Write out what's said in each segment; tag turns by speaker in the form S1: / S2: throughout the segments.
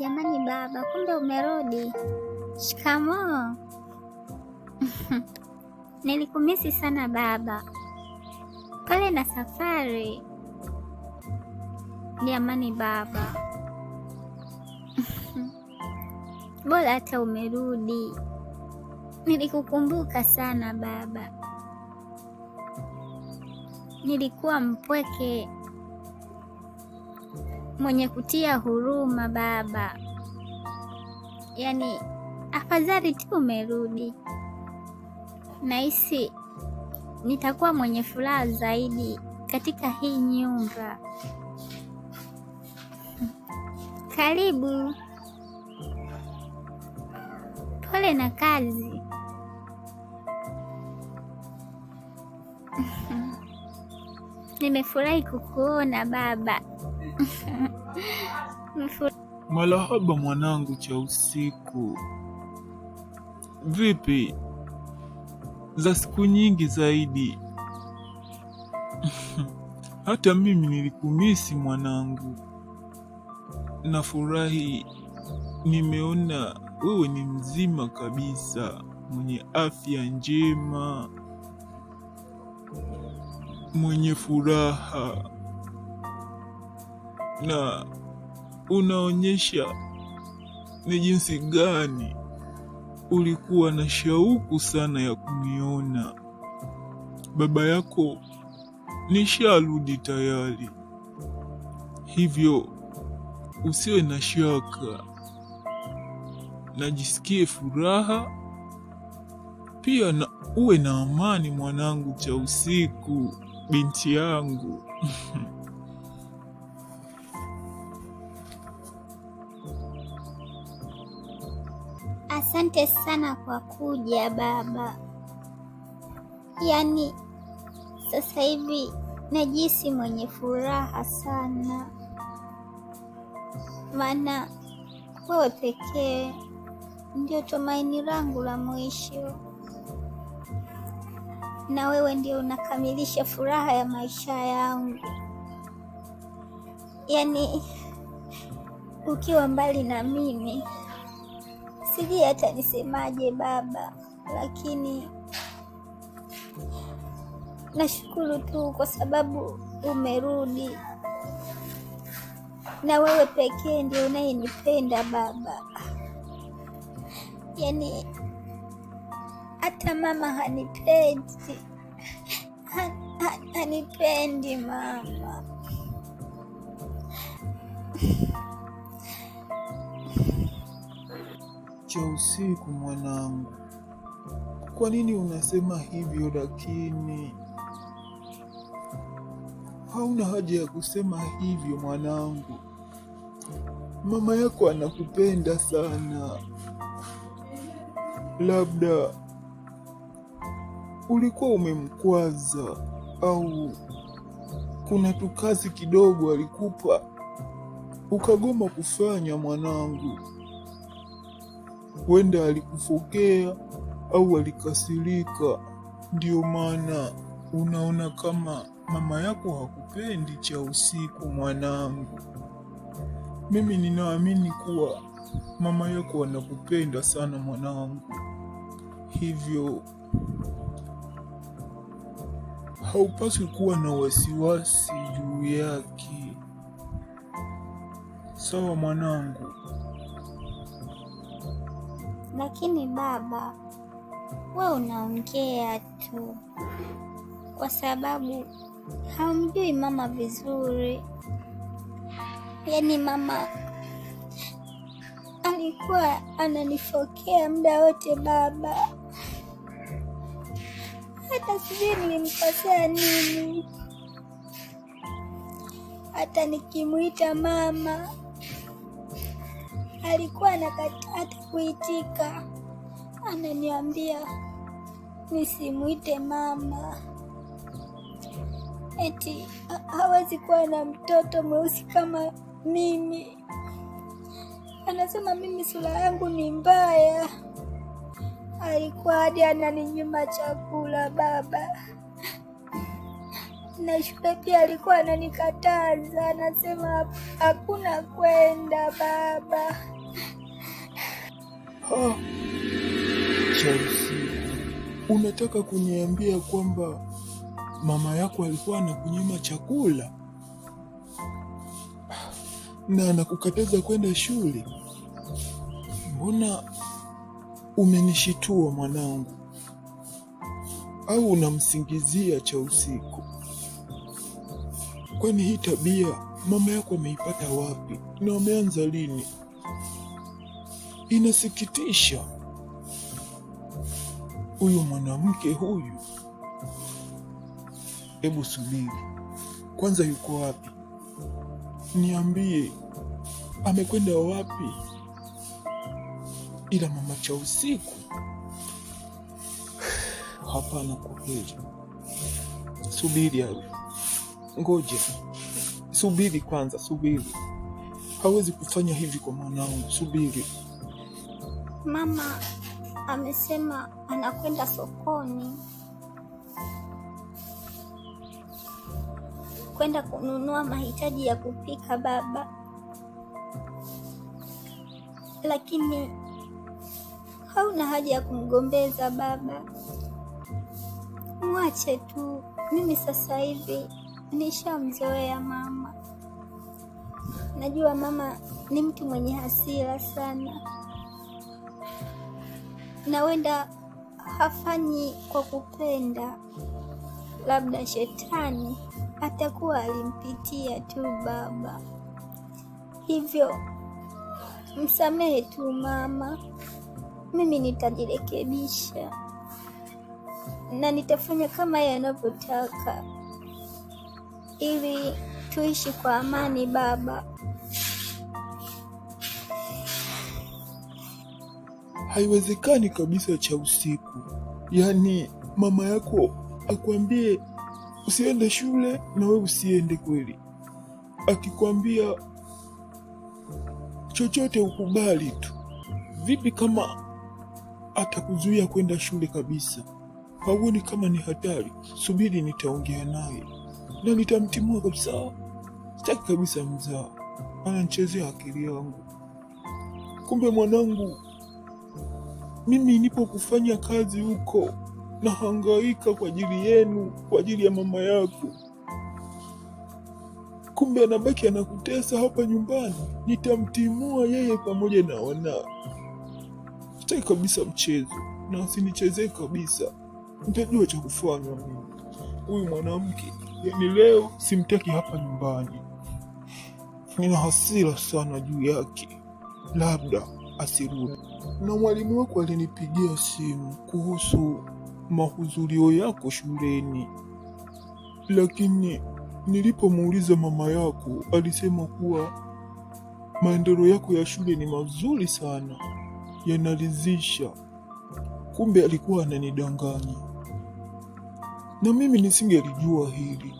S1: Jamani baba, kumbe umerudi. Shikamoo. Nilikumisi sana baba. Pole na safari. Jamani baba. Bora hata umerudi. Nilikukumbuka sana baba. Nilikuwa mpweke mwenye kutia huruma baba. Yaani afadhali tu umerudi. Nahisi nitakuwa mwenye furaha zaidi katika hii nyumba. Karibu. Pole na kazi. Nimefurahi kukuona baba.
S2: Marahaba mwanangu cha usiku. Vipi? Za siku nyingi zaidi. Hata mimi nilikumisi mwanangu. Nafurahi nimeona wewe ni mzima kabisa, mwenye afya njema, mwenye furaha, na unaonyesha ni jinsi gani ulikuwa na shauku sana ya kuniona. Baba yako nisharudi tayari, hivyo usiwe na shaka. Najisikie furaha pia, na uwe na amani mwanangu cha usiku, binti yangu.
S1: Asante sana kwa kuja baba. Yaani sasa hivi najisi mwenye furaha sana, maana wewe pekee ndio tumaini langu la mwisho, na wewe ndio unakamilisha furaha ya maisha yangu. Yaani ukiwa mbali na mimi sijui hata nisemaje baba, lakini nashukuru tu kwa sababu umerudi, na wewe pekee ndio unayenipenda baba. Yaani hata mama hanipendi, hanipendi mama.
S2: Cha usiku mwanangu, kwa nini unasema hivyo? Lakini hauna haja ya kusema hivyo mwanangu. Mama yako anakupenda sana. Labda ulikuwa umemkwaza, au kuna tukazi kidogo alikupa ukagoma kufanya mwanangu. Wenda alikufokea au alikasirika, ndio maana unaona kama mama yako hakupendi cha usiku mwanangu. Mimi ninaamini kuwa mama yako anakupenda sana mwanangu, hivyo haupaswi kuwa na wasiwasi juu yake. Sawa mwanangu?
S1: Lakini baba, wewe unaongea tu kwa sababu hamjui mama vizuri. Yaani mama alikuwa ananifokea muda wote baba, hata sijui nilimkosea nini. Hata nikimuita mama alikuwa anakataa hata kuitika, ananiambia nisimuite mama, eti hawezi kuwa na mtoto mweusi kama mimi. Anasema mimi sura yangu ni mbaya. Alikuwa hadi ananinyima chakula baba. na shule pia alikuwa ananikataza, anasema hakuna kwenda baba.
S2: Chelsea, unataka kuniambia kwamba mama yako alikuwa anakunyima chakula na anakukataza kwenda shule? Mbona umenishitua mwanangu? Au unamsingizia cha usiku? Kwani hii tabia mama yako ameipata wapi na ameanza lini? Inasikitisha. Huyu mwanamke huyu. Hebu subiri kwanza, yuko wapi? Niambie amekwenda wapi? Ila mama cha usiku, hapana, kwa kweli. Subiri hapo, ngoja, subiri kwanza, subiri. Hawezi kufanya hivi kwa mwanangu, subiri.
S1: Mama amesema anakwenda sokoni kwenda kununua mahitaji ya kupika baba, lakini hauna haja ya kumgombeza baba, mwache tu. Mimi sasa hivi nishamzoea mama. Najua mama ni mtu mwenye hasira sana, na wenda hafanyi kwa kupenda, labda shetani atakuwa alimpitia tu baba. Hivyo msamehe tu mama, mimi nitajirekebisha na nitafanya kama yeye anavyotaka ili tuishi kwa amani baba.
S2: Haiwezekani kabisa cha usiku. Yaani mama yako akwambie usiende shule na wewe usiende kweli? Akikwambia chochote ukubali tu? Vipi kama atakuzuia kwenda shule kabisa? Hauoni kama ni hatari? Subiri, nitaongea naye na nitamtimua kabisa. Sitaki kabisa mzaa, ananichezea akili yangu. Kumbe mwanangu, mimi nipo kufanya kazi huko, na hangaika kwa ajili yenu, kwa ajili ya mama yako. Kumbe anabaki anakutesa hapa nyumbani. Nitamtimua yeye pamoja na wanao. Sitaki kabisa mchezo, na usinichezee kabisa. Nitajua cha kufanya mimi. Huyu mwanamke, yani leo simtaki hapa nyumbani. Nina hasira sana juu yake, labda asirudi. Na mwalimu wako alinipigia simu kuhusu mahudhurio yako shuleni, lakini nilipomuuliza mama yako alisema kuwa maendeleo yako ya shule ni mazuri sana, yanaridhisha. Kumbe alikuwa ananidanganya, na mimi nisingelijua hili.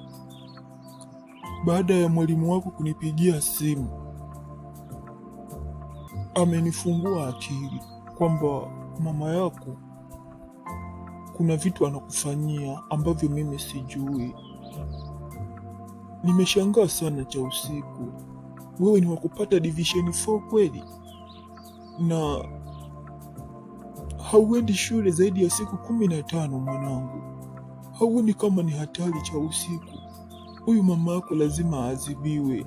S2: Baada ya mwalimu wako kunipigia simu, amenifungua akili kwamba mama yako kuna vitu anakufanyia ambavyo mimi sijui. Nimeshangaa sana cha usiku. Wewe ni wakupata division 4 kweli? Na hauendi shule zaidi ya siku 15 mwanangu. Hauoni kama ni hatari cha usiku? Huyu mama yako lazima aadhibiwe,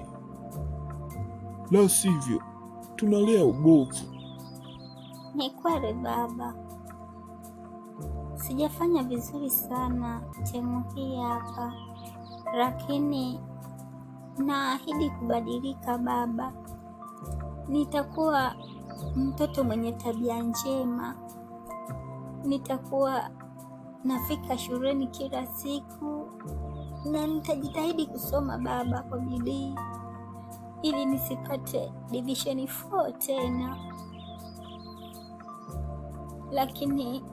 S2: la sivyo tunalea ubovu.
S1: Ni kweli baba, sijafanya vizuri sana temu hii hapa, lakini naahidi kubadilika baba. Nitakuwa mtoto mwenye tabia njema, nitakuwa nafika shuleni kila siku, na nitajitahidi kusoma baba kwa bidii ili nisipate division 4 tena. Lakini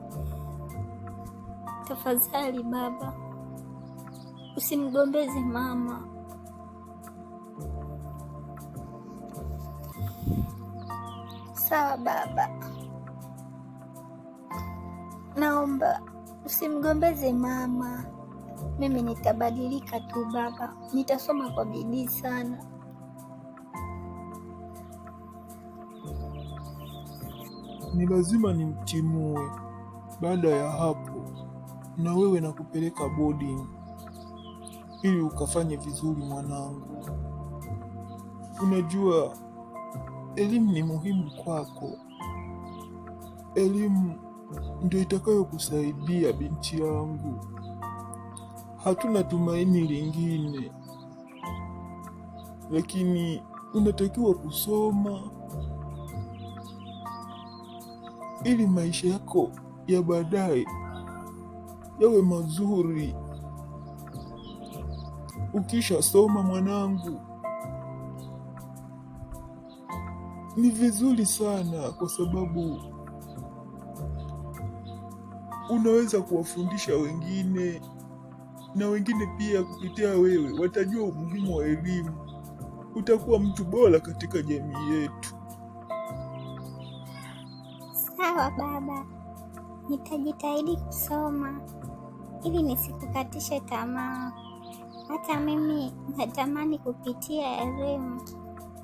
S1: tafadhali baba, usimgombeze mama. Sawa baba, naomba usimgombeze mama. Mimi nitabadilika tu baba, nitasoma kwa bidii sana.
S2: Ni lazima nimtimue. Baada ya hapo, na wewe nakupeleka boarding ili ukafanye vizuri mwanangu. Unajua elimu ni muhimu kwako. Elimu ndio itakayokusaidia binti yangu. Hatuna tumaini lingine, lakini unatakiwa kusoma ili maisha yako ya baadaye yawe mazuri. Ukisha soma mwanangu, ni vizuri sana, kwa sababu unaweza kuwafundisha wengine, na wengine pia kupitia wewe watajua umuhimu wa elimu. Utakuwa mtu bora katika jamii yetu.
S1: Sawa baba, nitajitahidi kusoma ili nisikukatishe tamaa. Hata mimi natamani kupitia elimu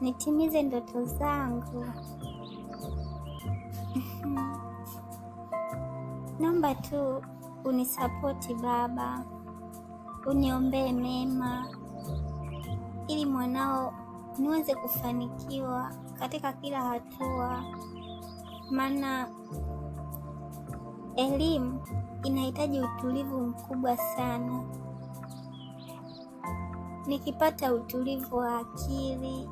S1: nitimize ndoto zangu. Naomba tu unisapoti baba, uniombee mema ili mwanao niweze kufanikiwa katika kila hatua, maana elimu inahitaji utulivu mkubwa sana. Nikipata utulivu wa akili,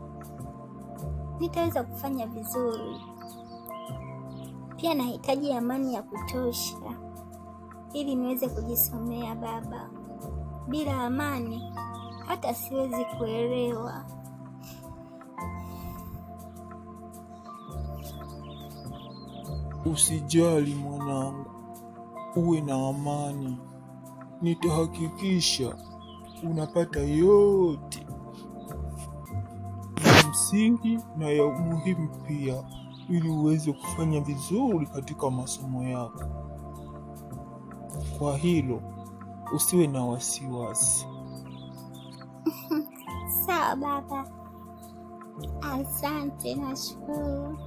S1: nitaweza kufanya vizuri. Pia nahitaji amani ya kutosha ili niweze kujisomea baba. Bila amani hata siwezi kuelewa.
S2: Usijali mwanangu, uwe na amani. Nitahakikisha unapata yote ya msingi na ya umuhimu pia, ili uweze kufanya vizuri katika masomo yako. Kwa hilo usiwe na wasiwasi.
S1: Sawa baba, asante, nashukuru.